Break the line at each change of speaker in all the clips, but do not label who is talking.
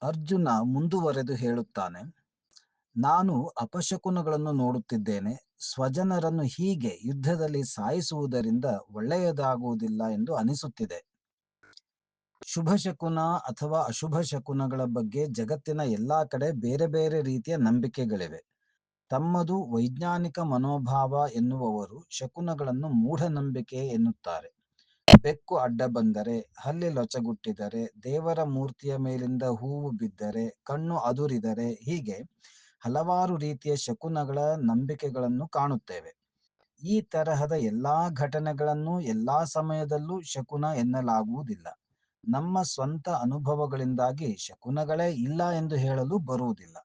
ಅರ್ಜುನ ಮುಂದುವರೆದು ಹೇಳುತ್ತಾನೆ, ನಾನು ಅಪಶಕುನಗಳನ್ನು ನೋಡುತ್ತಿದ್ದೇನೆ. ಸ್ವಜನರನ್ನು ಹೀಗೆ ಯುದ್ಧದಲ್ಲಿ ಸಾಯಿಸುವುದರಿಂದ ಒಳ್ಳೆಯದಾಗುವುದಿಲ್ಲ ಎಂದು ಅನಿಸುತ್ತಿದೆ. ಶುಭ ಶಕುನ ಅಥವಾ ಅಶುಭ ಶಕುನಗಳ ಬಗ್ಗೆ ಜಗತ್ತಿನ ಎಲ್ಲಾ ಕಡೆ ಬೇರೆ ಬೇರೆ ರೀತಿಯ ನಂಬಿಕೆಗಳಿವೆ. ತಮ್ಮದು ವೈಜ್ಞಾನಿಕ ಮನೋಭಾವ ಎನ್ನುವವರು ಶಕುನಗಳನ್ನು ಮೂಢನಂಬಿಕೆ ಎನ್ನುತ್ತಾರೆ. ಬೆಕ್ಕು ಅಡ್ಡ ಬಂದರೆ, ಹಲ್ಲಿ ಲೊಚಗುಟ್ಟಿದರೆ, ದೇವರ ಮೂರ್ತಿಯ ಮೇಲಿಂದ ಹೂವು ಬಿದ್ದರೆ, ಕಣ್ಣು ಅದುರಿದರೆ, ಹೀಗೆ ಹಲವಾರು ರೀತಿಯ ಶಕುನಗಳ ನಂಬಿಕೆಗಳನ್ನು ಕಾಣುತ್ತೇವೆ. ಈ ತರಹದ ಎಲ್ಲಾ ಘಟನೆಗಳನ್ನು ಎಲ್ಲಾ ಸಮಯದಲ್ಲೂ ಶಕುನ ಎನ್ನಲಾಗುವುದಿಲ್ಲ. ನಮ್ಮ ಸ್ವಂತ ಅನುಭವಗಳಿಂದಾಗಿ ಶಕುನಗಳೇ ಇಲ್ಲ ಎಂದು ಹೇಳಲು ಬರುವುದಿಲ್ಲ.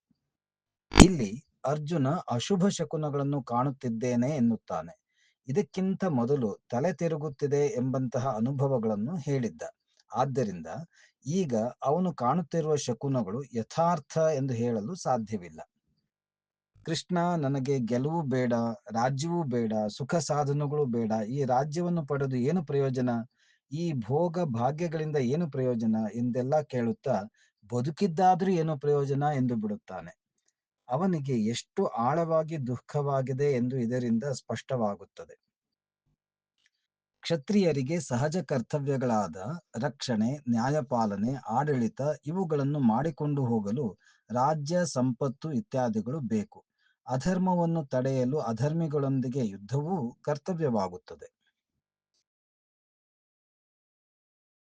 ಇಲ್ಲಿ ಅರ್ಜುನ ಅಶುಭ ಶಕುನಗಳನ್ನು ಕಾಣುತ್ತಿದ್ದೇನೆ ಎನ್ನುತ್ತಾನೆ. ಇದಕ್ಕಿಂತ ಮೊದಲು ತಲೆ ತಿರುಗುತ್ತಿದೆ ಎಂಬಂತಹ ಅನುಭವಗಳನ್ನು ಹೇಳಿದ್ದ. ಆದ್ದರಿಂದ ಈಗ ಅವನು ಕಾಣುತ್ತಿರುವ ಶಕುನಗಳು ಯಥಾರ್ಥ ಎಂದು ಹೇಳಲು ಸಾಧ್ಯವಿಲ್ಲ. ಕೃಷ್ಣ, ನನಗೆ ಗೆಲುವು ಬೇಡ, ರಾಜ್ಯವೂ ಬೇಡ, ಸುಖ ಸಾಧನಗಳು ಬೇಡ, ಈ ರಾಜ್ಯವನ್ನು ಪಡೆದು ಏನು ಪ್ರಯೋಜನ, ಈ ಭೋಗ ಭಾಗ್ಯಗಳಿಂದ ಏನು ಪ್ರಯೋಜನ ಎಂದೆಲ್ಲ ಕೇಳುತ್ತಾ ಬದುಕಿದ್ದಾದ್ರೂ ಏನು ಪ್ರಯೋಜನ ಎಂದು ಬಿಡುತ್ತಾನೆ. ಅವನಿಗೆ ಎಷ್ಟು ಆಳವಾಗಿ ದುಃಖವಾಗಿದೆ ಎಂದು ಇದರಿಂದ ಸ್ಪಷ್ಟವಾಗುತ್ತದೆ. ಕ್ಷತ್ರಿಯರಿಗೆ ಸಹಜ ಕರ್ತವ್ಯಗಳಾದ ರಕ್ಷಣೆ, ನ್ಯಾಯಪಾಲನೆ, ಆಡಳಿತ ಇವುಗಳನ್ನು ಮಾಡಿಕೊಂಡು ಹೋಗಲು ರಾಜ್ಯ, ಸಂಪತ್ತು ಇತ್ಯಾದಿಗಳು ಬೇಕು. ಅಧರ್ಮವನ್ನು ತಡೆಯಲು ಅಧರ್ಮಿಗಳೊಂದಿಗೆ ಯುದ್ಧವೂ ಕರ್ತವ್ಯವಾಗುತ್ತದೆ.